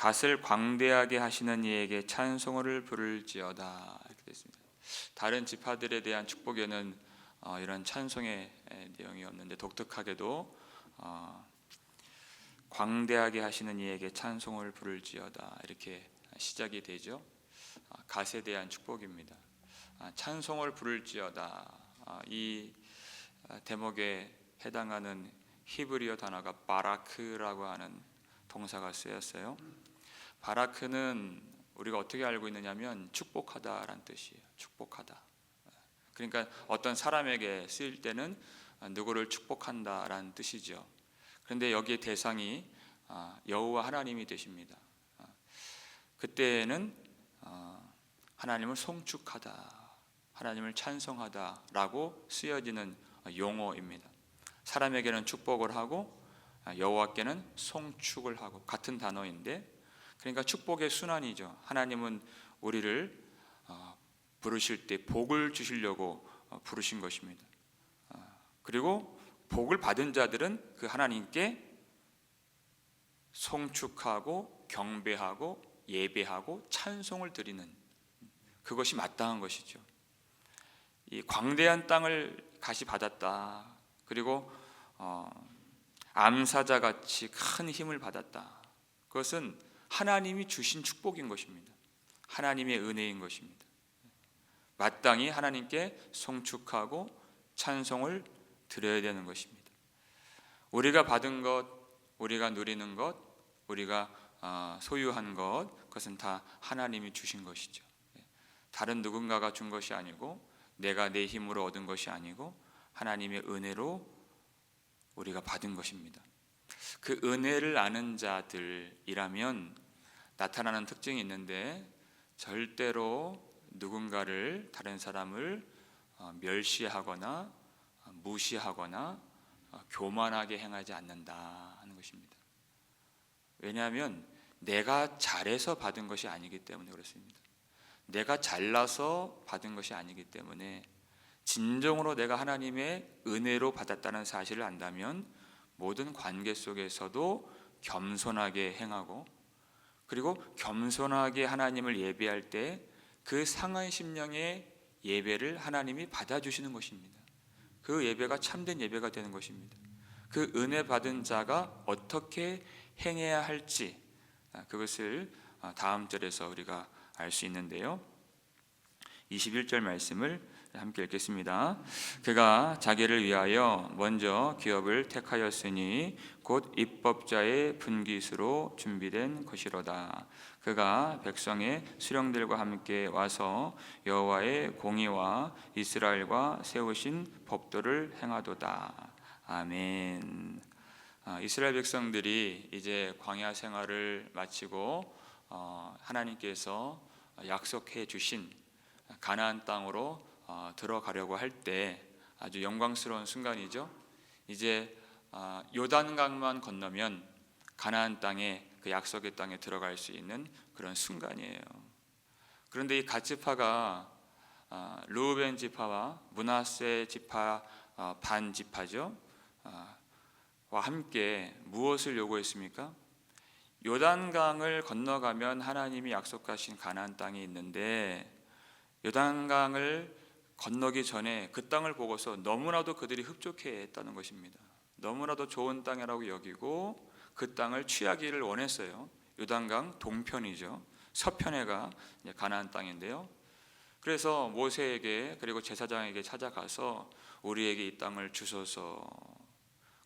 갓을 광대하게 하시는 이에게 찬송을 부를지어다. 이렇게 됐습니다. 다른 지파들에 대한 축복에는 이런 찬송의 내용이 없는데 독특하게도 광대하게 하시는 이에게 찬송을 부를지어다 이렇게 시작이 되죠. 갓에 대한 축복입니다. 찬송을 부를지어다. 이 대목에 해당하는 히브리어 단어가 바라크라고 하는 동사가 쓰였어요. 바라크는 우리가 어떻게 알고 있느냐면 축복하다라는 뜻이에요. 축복하다. 그러니까 어떤 사람에게 쓰일 때는 누구를 축복한다라는 뜻이죠. 그런데 여기에 대상이 여호와 하나님이 되십니다. 그때는 하나님을 송축하다, 하나님을 찬송하다라고 쓰여지는 용어입니다. 사람에게는 축복을 하고 여호와께는 송축을 하고 같은 단어인데, 그러니까 축복의 순환이죠. 하나님은 우리를 부르실 때 복을 주시려고 부르신 것입니다. 그리고 복을 받은 자들은 그 하나님께 송축하고 경배하고 예배하고 찬송을 드리는, 그것이 마땅한 것이죠. 이 광대한 땅을 갓이 받았다. 그리고 암사자같이 큰 힘을 받았다. 그것은 하나님이 주신 축복인 것입니다. 하나님의 은혜인 것입니다. 마땅히 하나님께 송축하고 찬송을 드려야 되는 것입니다. 우리가 받은 것, 우리가 누리는 것, 우리가 소유한 것, 그것은 다 하나님이 주신 것이죠. 다른 누군가가 준 것이 아니고, 내가 내 힘으로 얻은 것이 아니고 하나님의 은혜로 우리가 받은 것입니다. 그 은혜를 아는 자들이라면 나타나는 특징이 있는데, 절대로 누군가를, 다른 사람을 멸시하거나 무시하거나 교만하게 행하지 않는다 하는 것입니다. 왜냐하면 내가 잘해서 받은 것이 아니기 때문에 그렇습니다. 내가 잘나서 받은 것이 아니기 때문에, 진정으로 내가 하나님의 은혜로 받았다는 사실을 안다면 모든 관계 속에서도 겸손하게 행하고, 그리고 겸손하게 하나님을 예배할 때 그 상한 심령의 예배를 하나님이 받아주시는 것입니다. 그 예배가 참된 예배가 되는 것입니다. 그 은혜 받은 자가 어떻게 행해야 할지, 그것을 다음 절에서 우리가 알 수 있는데요. 21절 말씀을 함께 읽겠습니다. 그가 자기를 위하여 먼저 기업을 택하였으니 곧 입법자의 분깃으로 준비된 것이로다. 그가 백성의 수령들과 함께 와서 여호와의 공의와 이스라엘과 세우신 법도를 행하도다. 아멘. 이스라엘 백성들이 이제 광야 생활을 마치고 하나님께서 약속해 주신 가나안 땅으로 들어가려고 할 때 아주 영광스러운 순간이죠. 이제 요단강만 건너면 가나안 땅에, 그 약속의 땅에 들어갈 수 있는 그런 순간이에요. 그런데 이 갓 지파가 르우벤 지파와 므낫세 지파 반 지파죠 와 함께 무엇을 요구했습니까? 요단강을 건너가면 하나님이 약속하신 가나안 땅이 있는데, 요단강을 건너기 전에 그 땅을 보고서 너무나도 그들이 흡족해했다는 것입니다. 너무나도 좋은 땅이라고 여기고 그 땅을 취하기를 원했어요. 요단강 동편이죠. 서편에가 가나안 땅인데요. 그래서 모세에게, 그리고 제사장에게 찾아가서 우리에게 이 땅을 주소서,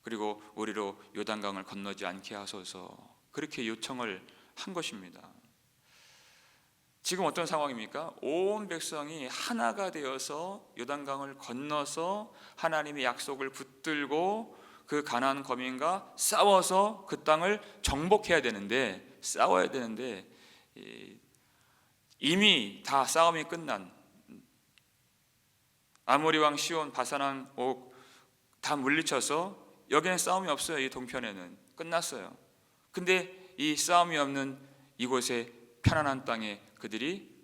그리고 우리로 요단강을 건너지 않게 하소서, 그렇게 요청을 한 것입니다. 지금 어떤 상황입니까? 온 백성이 하나가 되어서 요단강을 건너서 하나님의 약속을 붙들고 그 가나안 거민과 싸워서 그 땅을 정복해야 되는데, 싸워야 되는데 이미 다 싸움이 끝난, 아모리 왕 시온, 바산 왕 옥 다 물리쳐서 여기는 싸움이 없어요. 이 동편에는 끝났어요. 근데 이 싸움이 없는 이곳에 편안한 땅에 그들이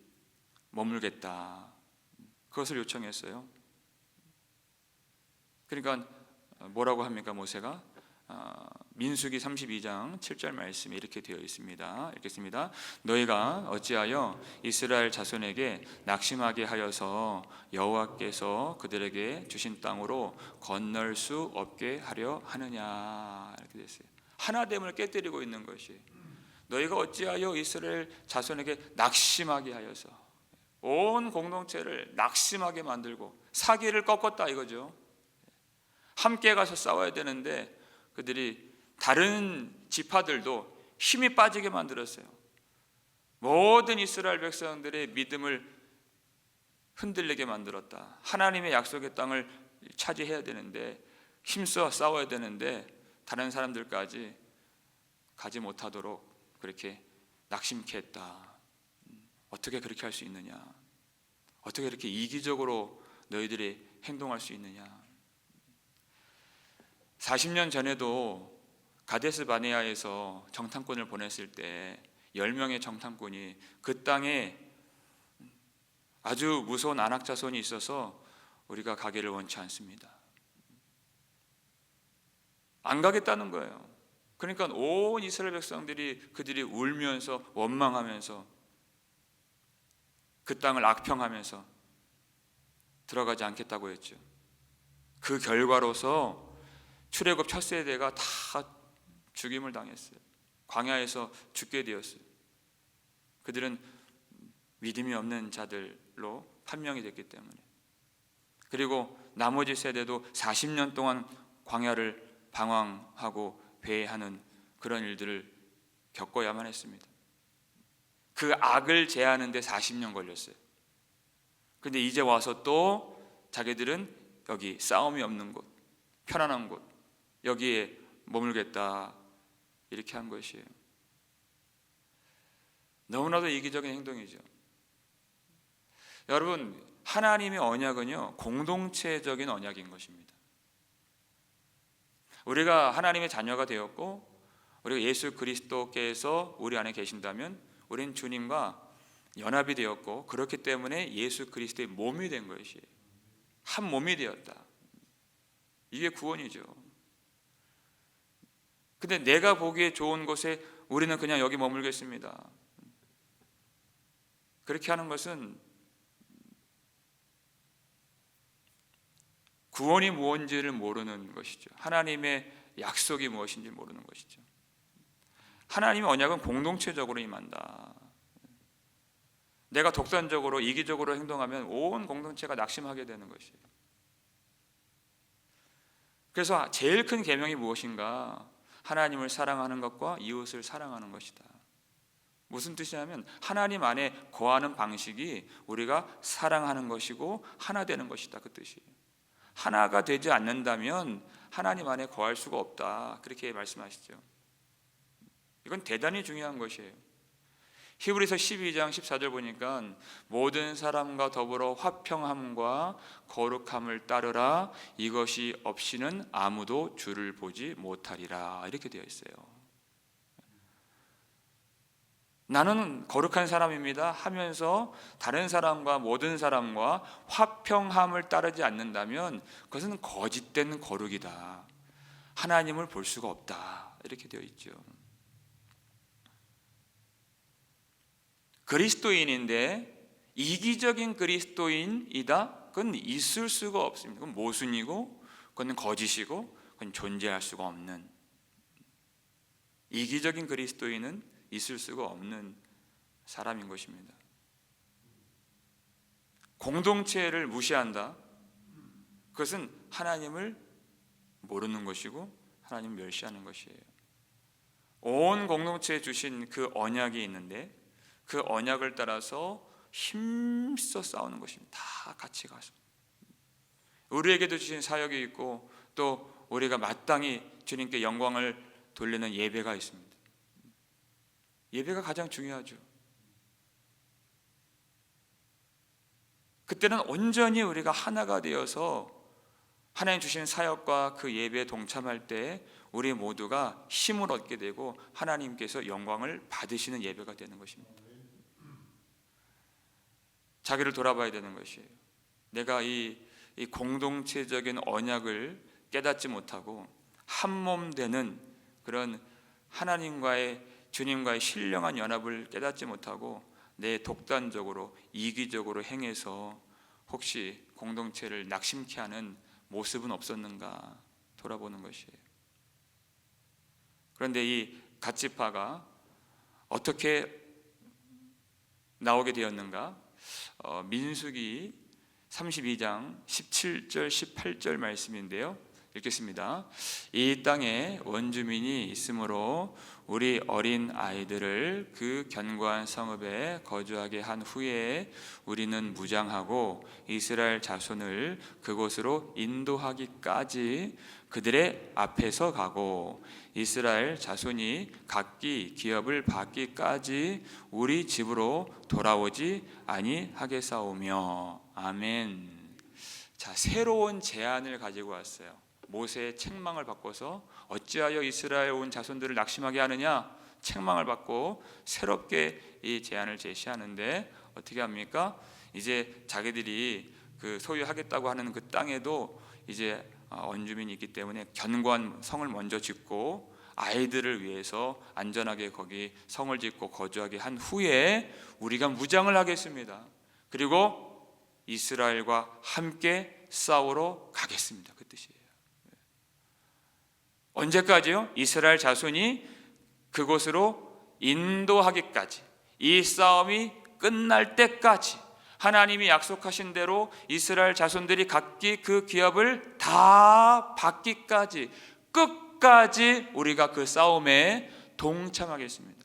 머물겠다, 그것을 요청했어요. 그러니까 뭐라고 합니까? 모세가 민수기 32장 7절 말씀에 이렇게 되어 있습니다. 읽겠습니다. 너희가 어찌하여 이스라엘 자손에게 낙심하게 하여서 여호와께서 그들에게 주신 땅으로 건널 수 없게 하려 하느냐. 이렇게 됐어요. 하나됨을 깨뜨리고 있는 것이, 너희가 어찌하여 이스라엘 자손에게 낙심하게 하여서, 온 공동체를 낙심하게 만들고 사기를 꺾었다 이거죠. 함께 가서 싸워야 되는데 그들이 다른 지파들도 힘이 빠지게 만들었어요. 모든 이스라엘 백성들의 믿음을 흔들리게 만들었다. 하나님의 약속의 땅을 차지해야 되는데, 힘써 싸워야 되는데 다른 사람들까지 가지 못하도록 그렇게 낙심케 했다. 어떻게 그렇게 할 수 있느냐? 어떻게 이렇게 이기적으로 너희들이 행동할 수 있느냐? 40년 전에도 가데스 바네아에서 정탐꾼을 보냈을 때 10명의 정탐꾼이 그 땅에 아주 무서운 안악자손이 있어서 우리가 가기를 원치 않습니다. 안 가겠다는 거예요. 그러니까 온 이스라엘 백성들이 그들이 울면서 원망하면서 그 땅을 악평하면서 들어가지 않겠다고 했죠. 그 결과로서 출애굽 첫 세대가 다 죽임을 당했어요. 광야에서 죽게 되었어요. 그들은 믿음이 없는 자들로 판명이 됐기 때문에. 그리고 나머지 세대도 40년 동안 광야를 방황하고 배회하는 그런 일들을 겪어야만 했습니다. 그 악을 제하는 데 40년 걸렸어요. 그런데 이제 와서 또 자기들은 여기 싸움이 없는 곳, 편안한 곳, 여기에 머물겠다 이렇게 한 것이에요. 너무나도 이기적인 행동이죠. 여러분, 하나님의 언약은요, 공동체적인 언약인 것입니다. 우리가 하나님의 자녀가 되었고 우리가 예수 그리스도께서 우리 안에 계신다면 우리는 주님과 연합이 되었고, 그렇기 때문에 예수 그리스도의 몸이 된 것이에요. 한 몸이 되었다. 이게 구원이죠. 근데 내가 보기에 좋은 곳에 우리는 그냥 여기 머물겠습니다. 그렇게 하는 것은 구원이 무엇인지를 모르는 것이죠. 하나님의 약속이 무엇인지 모르는 것이죠. 하나님의 언약은 공동체적으로 임한다. 내가 독단적으로 이기적으로 행동하면 온 공동체가 낙심하게 되는 것이에요. 그래서 제일 큰 계명이 무엇인가? 하나님을 사랑하는 것과 이웃을 사랑하는 것이다. 무슨 뜻이냐면 하나님 안에 거하는 방식이 우리가 사랑하는 것이고 하나 되는 것이다, 그 뜻이에요. 하나가 되지 않는다면 하나님 안에 거할 수가 없다, 그렇게 말씀하시죠. 이건 대단히 중요한 것이에요. 히브리서 12장 14절 보니까 모든 사람과 더불어 화평함과 거룩함을 따르라, 이것이 없이는 아무도 주를 보지 못하리라, 이렇게 되어 있어요. 나는 거룩한 사람입니다 하면서 다른 사람과 모든 사람과 화평함을 따르지 않는다면 그것은 거짓된 거룩이다, 하나님을 볼 수가 없다, 이렇게 되어 있죠. 그리스도인인데 이기적인 그리스도인이다? 그건 있을 수가 없습니다. 그건 모순이고 그건 거짓이고 그건 존재할 수가 없는, 이기적인 그리스도인은 있을 수가 없는 사람인 것입니다. 공동체를 무시한다? 그것은 하나님을 모르는 것이고 하나님을 멸시하는 것이에요. 온 공동체에 주신 그 언약이 있는데 그 언약을 따라서 힘써 싸우는 것입니다. 다 같이 가서 우리에게도 주신 사역이 있고 또 우리가 마땅히 주님께 영광을 돌리는 예배가 있습니다. 예배가 가장 중요하죠. 그때는 온전히 우리가 하나가 되어서 하나님 주신 사역과 그 예배에 동참할 때 우리 모두가 힘을 얻게 되고 하나님께서 영광을 받으시는 예배가 되는 것입니다. 자기를 돌아봐야 되는 것이에요. 내가 이 공동체적인 언약을 깨닫지 못하고 한 몸 되는 그런 하나님과의 주님과의 신령한 연합을 깨닫지 못하고 내 독단적으로 이기적으로 행해서 혹시 공동체를 낙심케 하는 모습은 없었는가 돌아보는 것이에요. 그런데 이 갓지파가 어떻게 나오게 되었는가? 민수기 32장 17절 18절 말씀인데요, 읽겠습니다. 이 땅에 원주민이 있으므로 우리 어린 아이들을 그 견고한 성읍에 거주하게 한 후에 우리는 무장하고 이스라엘 자손을 그곳으로 인도하기까지 그들의 앞에서 가고 이스라엘 자손이 각기 기업을 받기까지 우리 집으로 돌아오지 아니하겠사오며. 아멘. 자, 새로운 제안을 가지고 왔어요. 모세의 책망을 바꿔서 어찌하여 이스라엘 온 자손들을 낙심하게 하느냐, 책망을 받고 새롭게 이 제안을 제시하는데 어떻게 합니까? 이제 자기들이 그 소유하겠다고 하는 그 땅에도 이제 원주민이 있기 때문에 견고한 성을 먼저 짓고 아이들을 위해서 안전하게 거기 성을 짓고 거주하게 한 후에 우리가 무장을 하겠습니다. 그리고 이스라엘과 함께 싸우러 가겠습니다. 그 뜻이에요. 언제까지요? 이스라엘 자손이 그곳으로 인도하기까지, 이 싸움이 끝날 때까지, 하나님이 약속하신 대로 이스라엘 자손들이 각기 그 기업을 다 받기까지, 끝까지 우리가 그 싸움에 동참하겠습니다.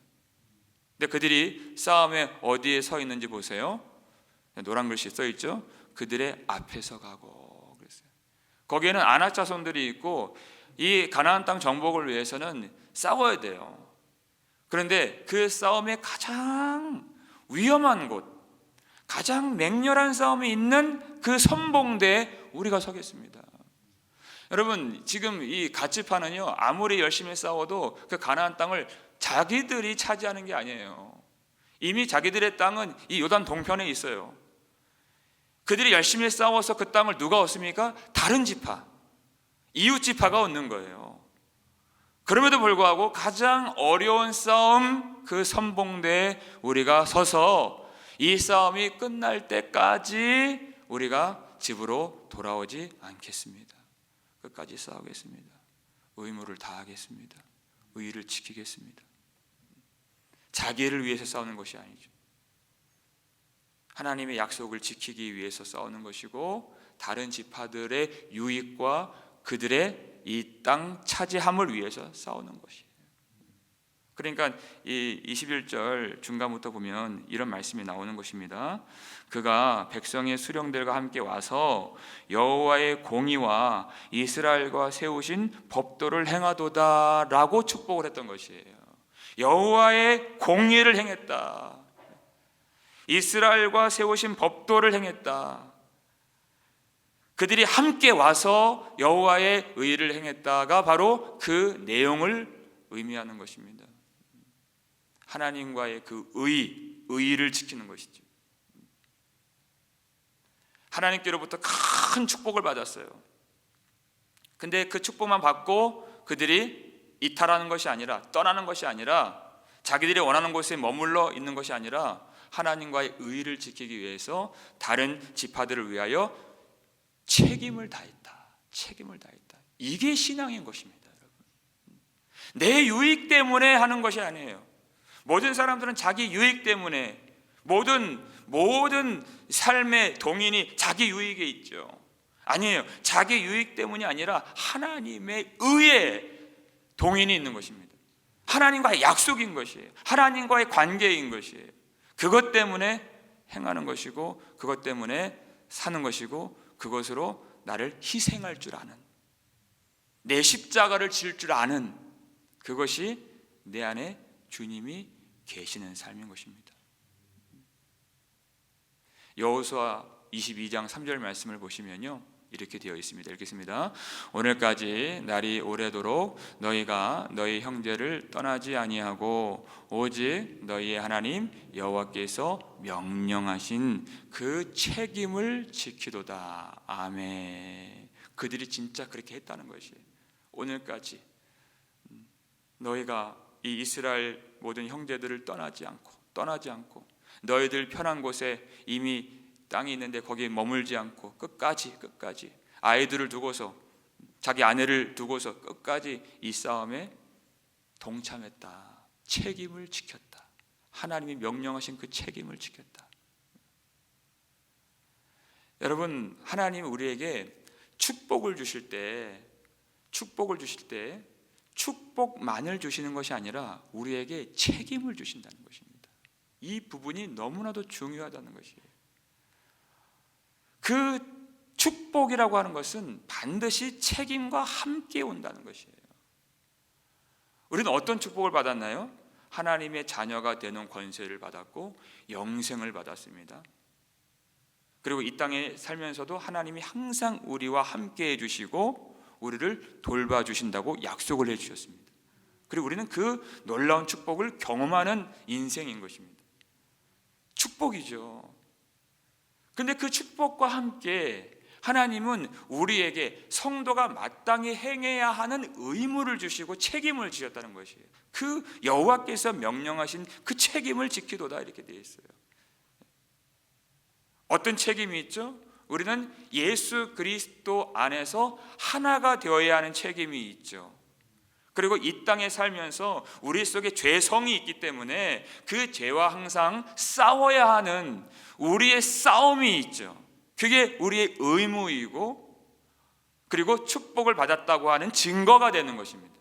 근데 그들이 싸움에 어디에 서 있는지 보세요. 노란 글씨 써 있죠. 그들의 앞에서 가고 그랬어요. 거기에는 아낙 자손들이 있고 이 가나안 땅 정복을 위해서는 싸워야 돼요. 그런데 그 싸움의 가장 위험한 곳, 가장 맹렬한 싸움이 있는 그 선봉대에 우리가 서겠습니다. 여러분, 지금 이 갓지파는요, 아무리 열심히 싸워도 그 가나안 땅을 자기들이 차지하는 게 아니에요. 이미 자기들의 땅은 이 요단 동편에 있어요. 그들이 열심히 싸워서 그 땅을 누가 얻습니까? 다른 지파, 이웃 지파가 얻는 거예요. 그럼에도 불구하고 가장 어려운 싸움, 그 선봉대에 우리가 서서 이 싸움이 끝날 때까지 우리가 집으로 돌아오지 않겠습니다. 끝까지 싸우겠습니다. 의무를 다하겠습니다. 의의를 지키겠습니다. 자기를 위해서 싸우는 것이 아니죠. 하나님의 약속을 지키기 위해서 싸우는 것이고 다른 지파들의 유익과 그들의 이 땅 차지함을 위해서 싸우는 것이에요. 그러니까 이 21절 중간부터 보면 이런 말씀이 나오는 것입니다. 그가 백성의 수령들과 함께 와서 여호와의 공의와 이스라엘과 세우신 법도를 행하도다 라고 축복을 했던 것이에요. 여호와의 공의를 행했다. 이스라엘과 세우신 법도를 행했다. 그들이 함께 와서 여호와의 의를 행했다가 바로 그 내용을 의미하는 것입니다. 하나님과의 그 의의를 지키는 것이죠. 하나님께로부터 큰 축복을 받았어요. 근데 그 축복만 받고 그들이 이탈하는 것이 아니라, 떠나는 것이 아니라, 자기들이 원하는 곳에 머물러 있는 것이 아니라 하나님과의 의의를 지키기 위해서 다른 지파들을 위하여 책임을 다했다. 책임을 다했다. 이게 신앙인 것입니다, 여러분. 내 유익 때문에 하는 것이 아니에요. 모든 사람들은 자기 유익 때문에, 모든 삶의 동인이 자기 유익에 있죠. 아니에요. 자기 유익 때문이 아니라 하나님의 의에 동인이 있는 것입니다. 하나님과의 약속인 것이에요. 하나님과의 관계인 것이에요. 그것 때문에 행하는 것이고, 그것 때문에 사는 것이고, 그것으로 나를 희생할 줄 아는, 내 십자가를 질 줄 아는, 그것이 내 안에 주님이 계시는 삶인 것입니다. 여호수아 22장 3절 말씀을 보시면요, 이렇게 되어 있습니다. 읽겠습니다. 오늘까지 날이 오래도록 너희가 너희 형제를 떠나지 아니하고 오직 너희의 하나님 여호와께서 명령하신 그 책임을 지키도다. 아멘. 그들이 진짜 그렇게 했다는 것이에요. 오늘까지 너희가 이 이스라엘 모든 형제들을 떠나지 않고 너희들 편한 곳에 이미 땅이 있는데 거기에 머물지 않고 끝까지 아이들을 두고서, 자기 아내를 두고서 끝까지 이 싸움에 동참했다. 책임을 지켰다. 하나님이 명령하신 그 책임을 지켰다. 여러분, 하나님이 우리에게 축복을 주실 때 축복만을 주시는 것이 아니라 우리에게 책임을 주신다는 것입니다. 이 부분이 너무나도 중요하다는 것이에요. 그 축복이라고 하는 것은 반드시 책임과 함께 온다는 것이에요. 우리는 어떤 축복을 받았나요? 하나님의 자녀가 되는 권세를 받았고 영생을 받았습니다. 그리고 이 땅에 살면서도 하나님이 항상 우리와 함께 해주시고 우리를 돌봐주신다고 약속을 해주셨습니다. 그리고 우리는 그 놀라운 축복을 경험하는 인생인 것입니다. 축복이죠. 근데 그 축복과 함께 하나님은 우리에게 성도가 마땅히 행해야 하는 의무를 주시고 책임을 주셨다는 것이에요. 그 여호와께서 명령하신 그 책임을 지키도다, 이렇게 되어 있어요. 어떤 책임이 있죠? 우리는 예수 그리스도 안에서 하나가 되어야 하는 책임이 있죠. 그리고 이 땅에 살면서 우리 속에 죄성이 있기 때문에 그 죄와 항상 싸워야 하는 우리의 싸움이 있죠. 그게 우리의 의무이고 그리고 축복을 받았다고 하는 증거가 되는 것입니다.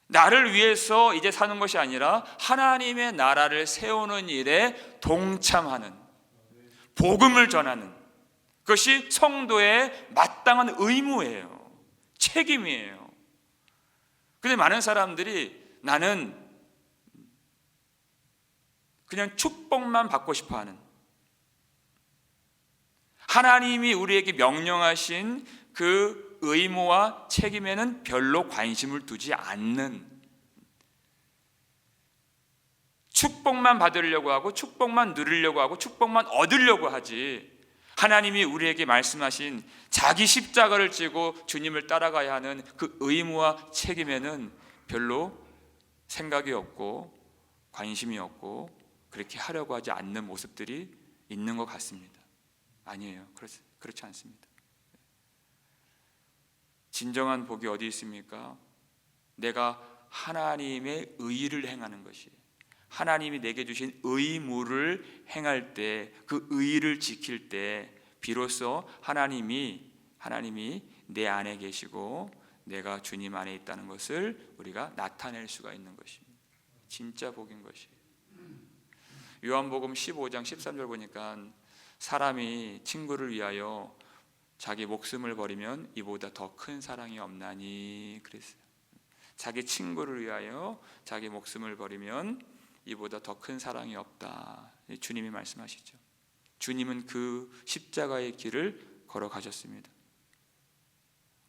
나를 위해서 이제 사는 것이 아니라 하나님의 나라를 세우는 일에 동참하는, 복음을 전하는 그것이 성도의 마땅한 의무예요. 책임이에요. 그런데 많은 사람들이 나는 그냥 축복만 받고 싶어 하는, 하나님이 우리에게 명령하신 그 의무와 책임에는 별로 관심을 두지 않는, 축복만 받으려고 하고 축복만 누리려고 하고 축복만 얻으려고 하지, 하나님이 우리에게 말씀하신 자기 십자가를 지고 주님을 따라가야 하는 그 의무와 책임에는 별로 생각이 없고 관심이 없고 그렇게 하려고 하지 않는 모습들이 있는 것 같습니다. 아니에요. 그렇지 않습니다. 진정한 복이 어디 있습니까? 내가 하나님의 의를 행하는 것이에요. 하나님이 내게 주신 의무를 행할 때, 그 의를 지킬 때 비로소 하나님이 내 안에 계시고 내가 주님 안에 있다는 것을 우리가 나타낼 수가 있는 것입니다. 진짜 복인 것이에요. 요한복음 15장 13절 보니까 사람이 친구를 위하여 자기 목숨을 버리면 이보다 더 큰 사랑이 없나니 그랬어요. 자기 친구를 위하여 자기 목숨을 버리면 이보다 더 큰 사랑이 없다. 주님이 말씀하시죠. 주님은 그 십자가의 길을 걸어가셨습니다.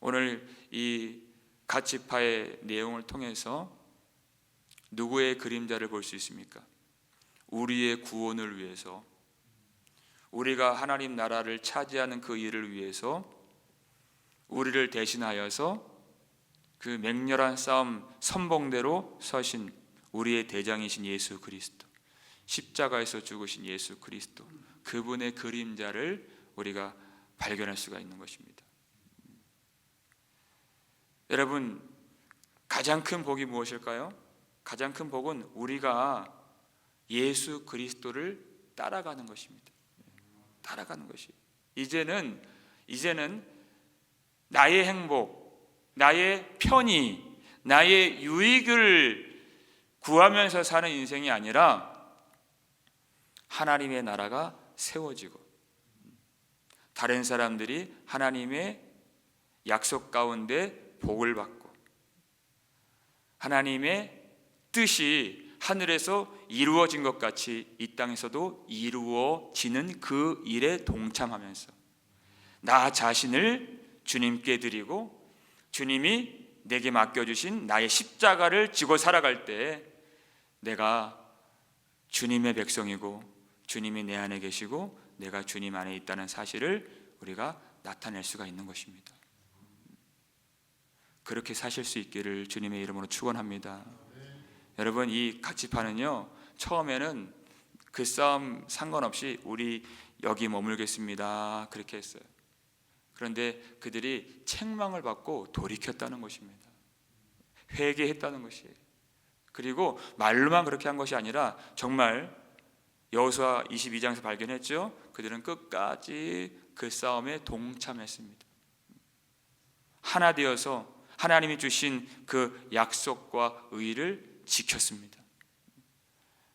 오늘 이 갓 지파의 내용을 통해서 누구의 그림자를 볼 수 있습니까? 우리의 구원을 위해서, 우리가 하나님 나라를 차지하는 그 일을 위해서 우리를 대신하여서 그 맹렬한 싸움 선봉대로 서신 우리의 대장이신 예수 그리스도, 십자가에서 죽으신 예수 그리스도, 그분의 그림자를 우리가 발견할 수가 있는 것입니다. 여러분, 가장 큰 복이 무엇일까요? 가장 큰 복은 우리가 예수 그리스도를 따라가는 것입니다. 따라가는 것이. 이제는 나의 행복, 나의 편의, 나의 유익을 구하면서 사는 인생이 아니라 하나님의 나라가 세워지고 다른 사람들이 하나님의 약속 가운데 복을 받고 하나님의 뜻이 하늘에서 이루어진 것 같이 이 땅에서도 이루어지는 그 일에 동참하면서 나 자신을 주님께 드리고 주님이 내게 맡겨주신 나의 십자가를 지고 살아갈 때 내가 주님의 백성이고 주님이 내 안에 계시고 내가 주님 안에 있다는 사실을 우리가 나타낼 수가 있는 것입니다. 그렇게 사실 수 있기를 주님의 이름으로 축원합니다. 여러분, 이 각지파는요, 처음에는 그 싸움 상관없이 우리 여기 머물겠습니다 그렇게 했어요. 그런데 그들이 책망을 받고 돌이켰다는 것입니다. 회개했다는 것이에요. 그리고 말로만 그렇게 한 것이 아니라 정말 여호수아 22장에서 발견했죠. 그들은 끝까지 그 싸움에 동참했습니다. 하나 되어서 하나님이 주신 그 약속과 의를 지켰습니다.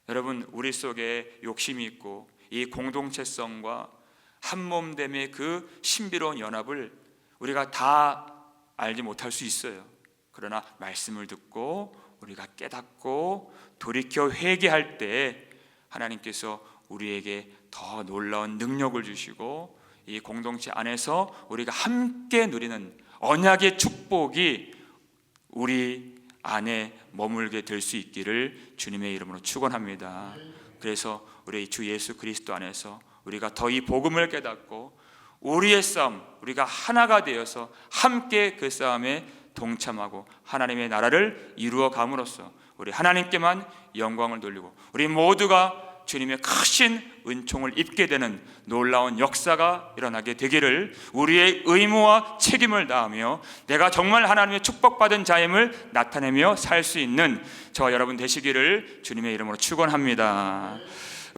여러분, 우리 속에 욕심이 있고 이 공동체성과 한몸됨의 그 신비로운 연합을 우리가 다 알지 못할 수 있어요. 그러나 말씀을 듣고 우리가 깨닫고 돌이켜 회개할 때 하나님께서 우리에게 더 놀라운 능력을 주시고 이 공동체 안에서 우리가 함께 누리는 언약의 축복이 우리 안에 머물게 될 수 있기를 주님의 이름으로 축원합니다. 그래서 우리 주 예수 그리스도 안에서 우리가 더 이 복음을 깨닫고 우리의 싸움, 우리가 하나가 되어서 함께 그 싸움에 동참하고 하나님의 나라를 이루어 감으로써 우리 하나님께만 영광을 돌리고 우리 모두가 주님의 크신 은총을 입게 되는 놀라운 역사가 일어나게 되기를 우리의 의무와 책임을 다하며 내가 정말 하나님의 축복받은 자임을 나타내며 살 수 있는 저와 여러분 되시기를 주님의 이름으로 축원합니다.